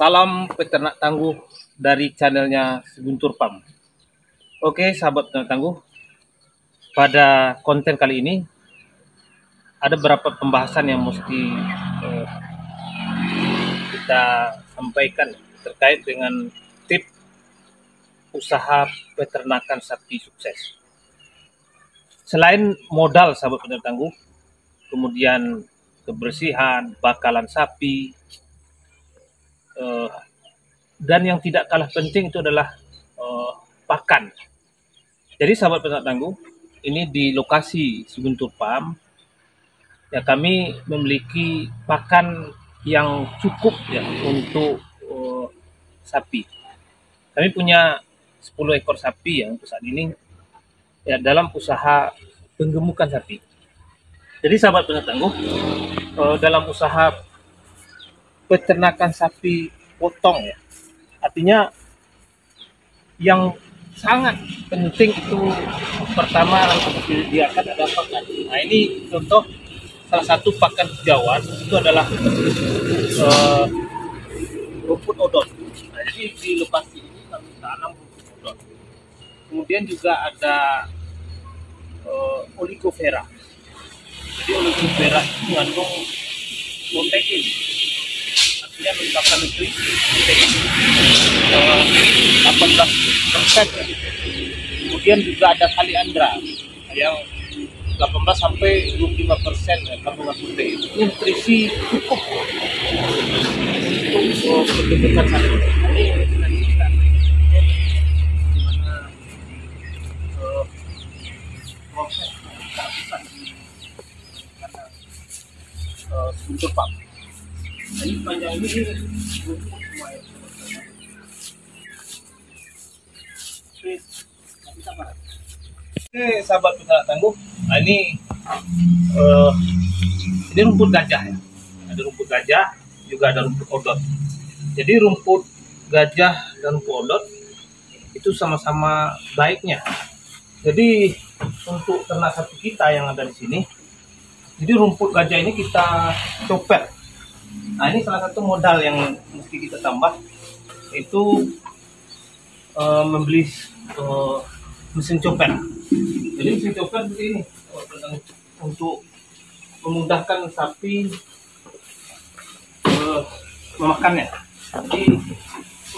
Salam peternak tangguh dari channelnya Seguntur Farm. Oke sahabat peternak tangguh, pada konten kali ini ada beberapa pembahasan yang mesti kita sampaikan terkait dengan tips usaha peternakan sapi sukses. Selain modal sahabat peternak tangguh, kemudian kebersihan, bakalan sapi, dan yang tidak kalah penting itu adalah pakan. Jadi sahabat peternak tangguh, ini di lokasi Seguntur Farm, ya kami memiliki pakan yang cukup ya untuk sapi. Kami punya 10 ekor sapi yang untuk saat ini ya dalam usaha penggemukan sapi. Jadi sahabat peternak tangguh, dalam usaha peternakan sapi potong ya, artinya yang sangat penting itu pertama untuk disediakan ada pakan. Nah ini contoh salah satu pakan hijauan itu adalah rumput odot. Nah, jadi di lokasi ini kami tanam rumput odot. Kemudian juga ada oligofera. Jadi oligofera itu mengandung protein, artinya meningkatkan nutrisi protein 18%. Kemudian juga ada kaliandra yang 18 sampai 25% kandungan protein. Ini nutrisi cukup untuk pembentukan sapi. Ini nanti kita gimana proses kehabisan di Seguntur Farm. Jadi panjang ini rumput semua ya. Oke sahabat peternak tangguh, nah ini rumput gajah ya. Ada rumput gajah, juga ada rumput odot. Jadi rumput gajah dan rumput odot itu sama-sama baiknya. Jadi untuk ternak sapi kita yang ada di sini, jadi rumput gajah ini kita copet. Nah ini salah satu modal yang mesti kita tambah, itu membeli mesin copet. Jadi mesin copet seperti ini untuk memudahkan sapi memakannya. Jadi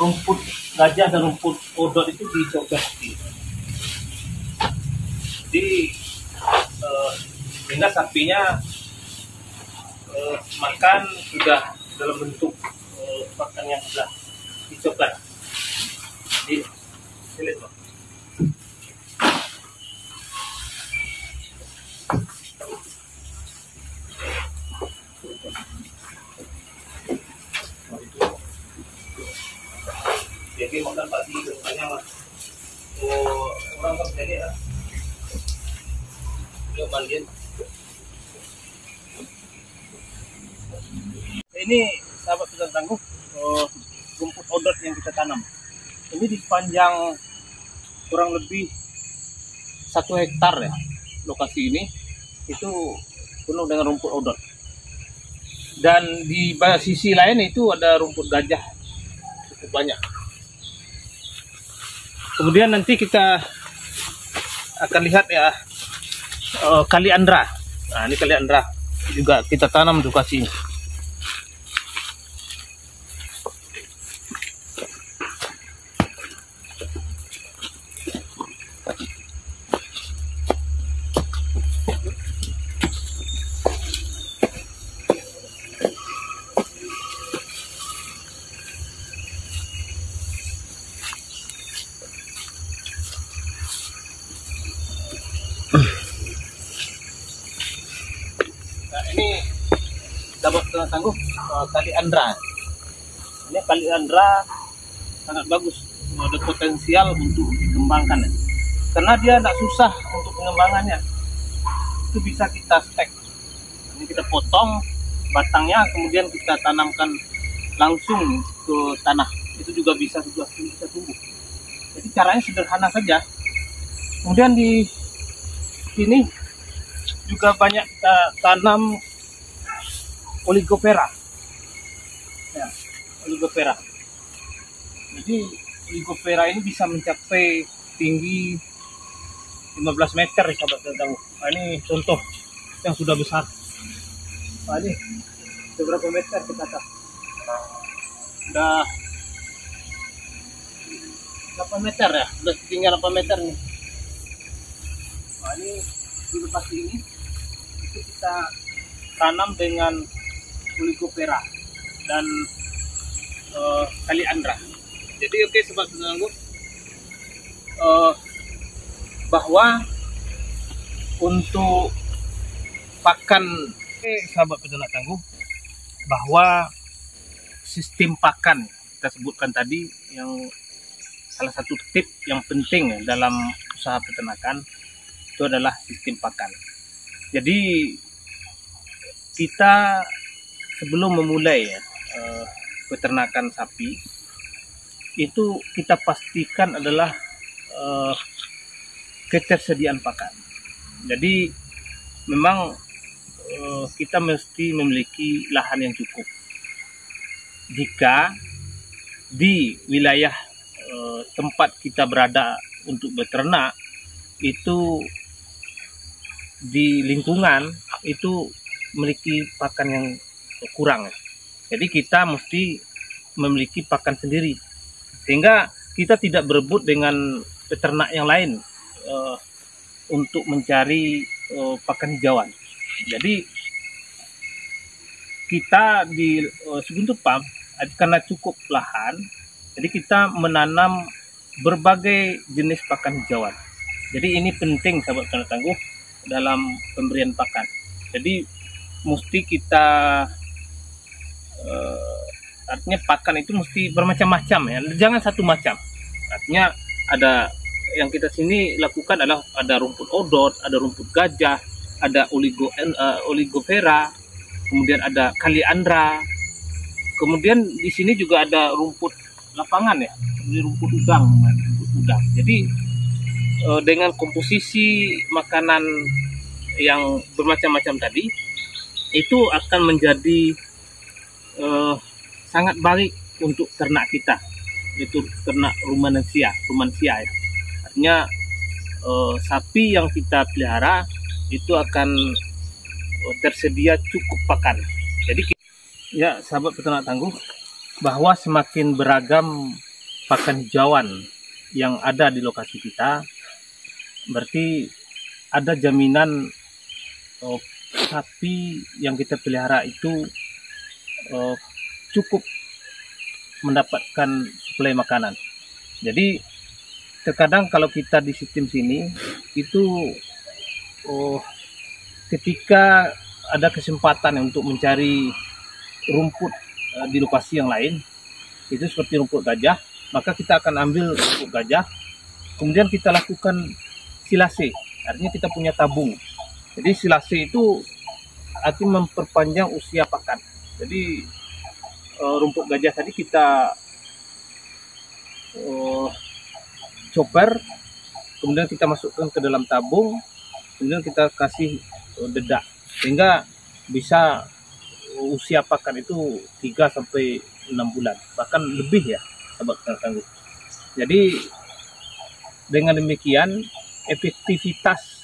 rumput gajah dan rumput odot itu dicopet. Jadi sehingga sapinya makan sudah dalam bentuk pakan yang sudah dicopet. Jadi lihat Bang. Jadi makan pagi banyak lah. Orang kan jadi ya. Yuk mandiin. Ini sahabat peternak tangguh, rumput odot yang kita tanam. Ini di sepanjang kurang lebih 1 hektar ya. Lokasi ini itu penuh dengan rumput odot. Dan di sisi lain itu ada rumput gajah cukup banyak. Kemudian nanti kita akan lihat ya kaliandra. Nah ini kaliandra juga kita tanam di lokasi ini. Nah ini dapat tangguh kaliandra. Ini kaliandra sangat bagus, ada potensial untuk dikembangkan ya. Karena dia tidak susah untuk pengembangannya. Itu bisa kita stek. Ini kita potong batangnya, kemudian kita tanamkan langsung ke tanah. Itu juga bisa tumbuh. Jadi caranya sederhana saja. Kemudian di sini juga banyak kita tanam oligofera. Ya, oligofera. Jadi Oligopera ini bisa mencapai tinggi 15 meter ya sahabat tahu. Nah, ini contoh yang sudah besar. Nah, ini beberapa meter kita tahu. Udah 8 meter ya, udah tinggal 8 meter nih. Nah, ini di lokasi ini itu kita tanam dengan Oligopera dan Kaliandra. Jadi oke sobat penangguh, bahwa untuk pakan sahabat peternak tangguh, bahwa sistem pakan kita sebutkan tadi yang salah satu tip yang penting dalam usaha peternakan itu adalah sistem pakan. Jadi kita sebelum memulai peternakan sapi itu kita pastikan adalah ketersediaan pakan. Jadi memang kita mesti memiliki lahan yang cukup. Jika di wilayah tempat kita berada untuk beternak itu di lingkungan itu memiliki pakan yang kurang, jadi kita mesti memiliki pakan sendiri sehingga kita tidak berebut dengan peternak yang lain untuk mencari pakan hijauan. Jadi kita di Subuntu Farm karena cukup lahan, jadi kita menanam berbagai jenis pakan hijauan. Jadi ini penting sahabat peternak tangguh dalam pemberian pakan. Jadi mesti kita artinya pakan itu mesti bermacam-macam ya, jangan satu macam. Artinya ada yang kita sini lakukan adalah ada rumput odot, ada rumput gajah, ada Oligopera, kemudian ada Kaliandra, kemudian di sini juga ada rumput lapangan ya, ini rumput udang. Jadi dengan komposisi makanan yang bermacam-macam tadi itu akan menjadi sangat baik untuk ternak kita, yaitu ternak rumansia ya. Artinya sapi yang kita pelihara itu akan tersedia cukup pakan. Jadi ya sahabat peternak tangguh, bahwa semakin beragam pakan hijauan yang ada di lokasi kita, berarti ada jaminan sapi yang kita pelihara itu cukup mendapatkan suplai makanan. Jadi terkadang kalau kita di sistem sini itu ketika ada kesempatan untuk mencari rumput di lokasi yang lain, itu seperti rumput gajah, maka kita akan ambil rumput gajah, kemudian kita lakukan silase, artinya kita punya tabung. Jadi silase itu artinya memperpanjang usia pakan. Jadi rumput gajah tadi kita chopper, kemudian kita masukkan ke dalam tabung, kemudian kita kasih dedak sehingga bisa usia pakan itu 3 sampai 6 bulan, bahkan lebih ya sahabat tangguh. Jadi dengan demikian efektivitas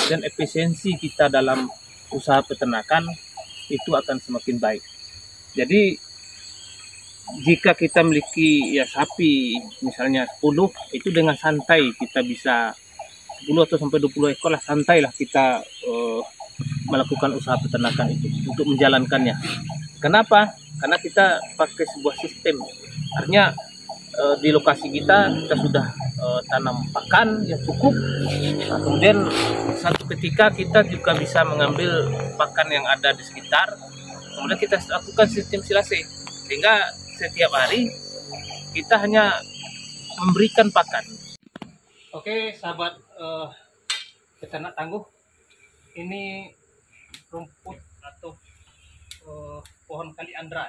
dan efisiensi kita dalam usaha peternakan itu akan semakin baik. Jadi jika kita memiliki ya sapi misalnya 10, itu dengan santai kita bisa 10 atau sampai 20 ekor lah, santai lah kita melakukan usaha peternakan itu untuk menjalankannya. Kenapa? Karena kita pakai sebuah sistem. Artinya di lokasi kita sudah tanam pakan yang cukup. Nah, kemudian satu ketika kita juga bisa mengambil pakan yang ada di sekitar. Kemudian kita lakukan sistem silase sehingga setiap hari kita hanya memberikan pakan. Oke sahabat peternak tangguh, ini rumput atau pohon Kaliandra.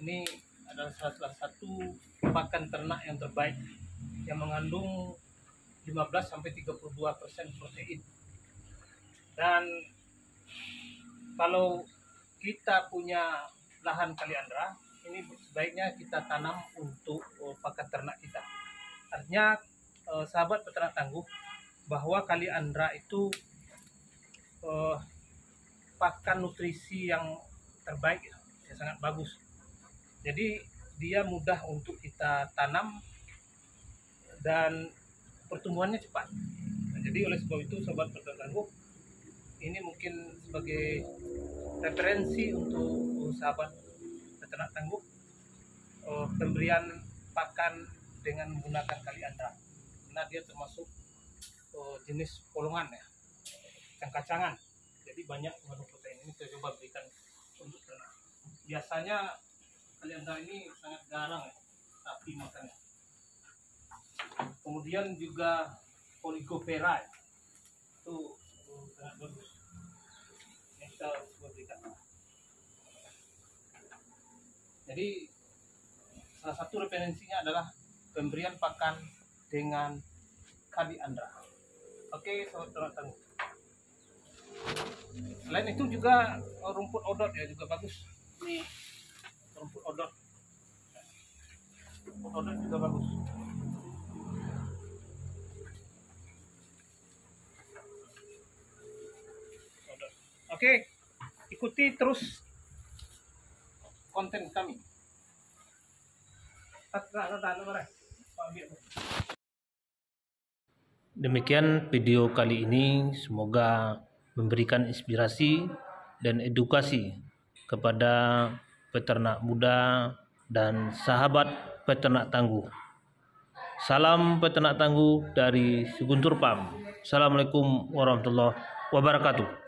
Ini adalah salah satu pakan ternak yang terbaik yang mengandung 15-32% protein. Dan kalau kita punya lahan Kaliandra, ini sebaiknya kita tanam untuk pakan ternak kita. Artinya sahabat peternak tangguh, bahwa kaliandra itu pakan nutrisi yang terbaik, yang sangat bagus. Jadi dia mudah untuk kita tanam dan pertumbuhannya cepat. Nah, jadi oleh sebab itu sahabat peternak tangguh, ini mungkin sebagai referensi untuk sahabat peternak tangguh, pemberian pakan dengan menggunakan kaliandra, karena dia termasuk jenis polongan ya, kacang-kacangan. Jadi banyak mengandung protein. Ini kita coba berikan untuk ternak. Biasanya kaliandra ini sangat garang ya, sapi makannya. Kemudian juga Oligopera itu sangat bagus. Ini kita coba berikan. Jadi salah satu referensinya adalah pemberian pakan dengan kaliandra. Oke, sahabat ternak tangguh. Selain itu juga rumput odot ya juga bagus. Ini rumput odot. Rumput odot juga bagus. Odot. Oke, ikuti terus konten kami. Demikian video kali ini, semoga memberikan inspirasi dan edukasi kepada peternak muda dan sahabat peternak tangguh. Salam peternak tangguh dari Seguntur Farm. Assalamualaikum warahmatullahi wabarakatuh.